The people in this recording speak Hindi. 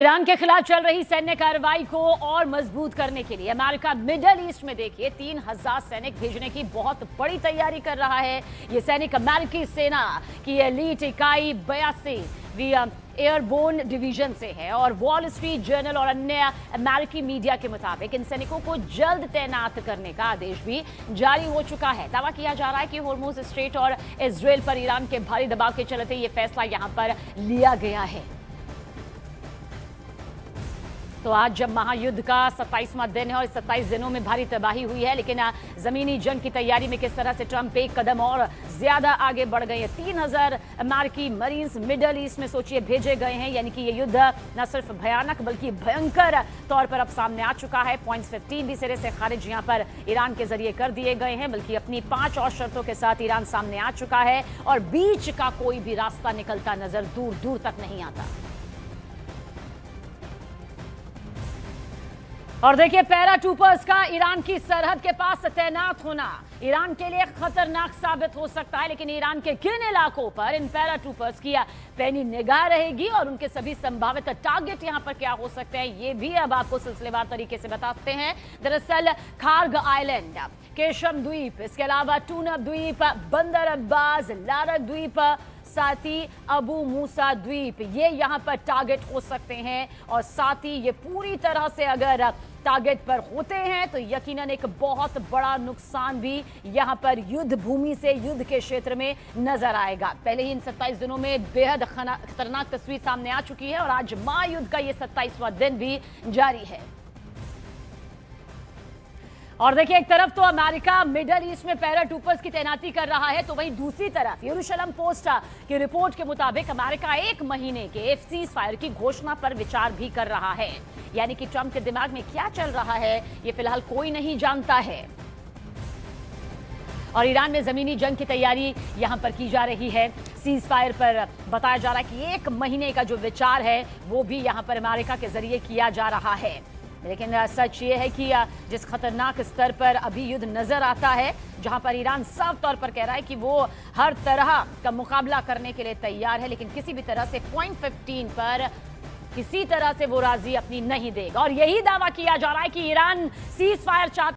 ईरान के खिलाफ चल रही सैन्य कार्रवाई को और मजबूत करने के लिए अमेरिका मिडल ईस्ट में देखिए 3000 सैनिक भेजने की बहुत बड़ी तैयारी कर रहा है। ये सैनिक अमेरिकी सेना की एलीट इकाई 82वीं एयरबोर्न डिवीजन से है और वॉल स्ट्रीट जर्नल और अन्य अमेरिकी मीडिया के मुताबिक इन सैनिकों को जल्द तैनात करने का आदेश भी जारी हो चुका है। दावा किया जा रहा है कि होर्मुज स्ट्रेट और इजराइल पर ईरान के भारी दबाव के चलते ये फैसला यहां पर लिया गया है। तो आज जब महायुद्ध का 27वां दिन है और इस 27 दिनों में भारी तबाही हुई है, लेकिन जमीनी जंग की तैयारी में किस तरह से ट्रंप एक कदम और ज्यादा आगे बढ़ गए हैं। 3000 अमेरिकी मरीन्स मिडल ईस्ट में सोचिए भेजे गए हैं, यानी कि ये युद्ध न सिर्फ भयानक बल्कि भयंकर तौर पर अब सामने आ चुका है। पॉइंट 15 भी सिरे से खारिज यहां पर ईरान के जरिए कर दिए गए हैं, बल्कि अपनी 5 और शर्तों के साथ ईरान सामने आ चुका है और बीच का कोई भी रास्ता निकलता नजर दूर दूर तक नहीं आता। और देखिए, पैराट्रूपर्स का ईरान की सरहद के पास तैनात होना ईरान के लिए खतरनाक साबित हो सकता है, लेकिन ईरान के किन इलाकों पर इन पैराट्रूपर्स की पैनी निगाह रहेगी और उनके सभी संभावित टारगेट यहां पर क्या हो सकते हैं, ये भी अब आपको सिलसिलेवार तरीके से बताते हैं। दरअसल खार्ग आइलैंड, केशम द्वीप, इसके अलावा टूनब द्वीप, बंदर अब्बास, लारक द्वीप, साथ ही अबू मूसा द्वीप, ये यहां पर टारगेट हो सकते हैं। और साथ ही ये पूरी तरह से अगर टारगेट पर होते हैं तो यकीनन एक बहुत बड़ा नुकसान भी यहां पर युद्ध भूमि से, युद्ध के क्षेत्र में नजर आएगा। पहले ही इन 27 दिनों में बेहद खतरनाक तस्वीर सामने आ चुकी है और आज महायुद्ध का ये 27वां दिन भी जारी है। और देखिए, एक तरफ तो अमेरिका मिडल ईस्ट में पैराट्रूपर्स की तैनाती कर रहा है, तो वहीं दूसरी तरफ यरूशलेम पोस्ट की रिपोर्ट के मुताबिक अमेरिका 1 महीने के सीज फायर की घोषणा पर विचार भी कर रहा है। यानी कि ट्रंप के दिमाग में क्या चल रहा है ये फिलहाल कोई नहीं जानता है। और ईरान में जमीनी जंग की तैयारी यहां पर की जा रही है। सीज फायर पर बताया जा रहा है कि 1 महीने का जो विचार है वो भी यहां पर अमेरिका के जरिए किया जा रहा है। लेकिन सच ये है कि जिस खतरनाक स्तर पर अभी युद्ध नजर आता है, जहां पर ईरान साफ तौर पर कह रहा है कि वो हर तरह का मुकाबला करने के लिए तैयार है, लेकिन किसी भी तरह से पॉइंट 15 पर किसी तरह से वो राजी अपनी नहीं देगा। और यही दावा किया जा रहा है कि ईरान सीज फायर चाहता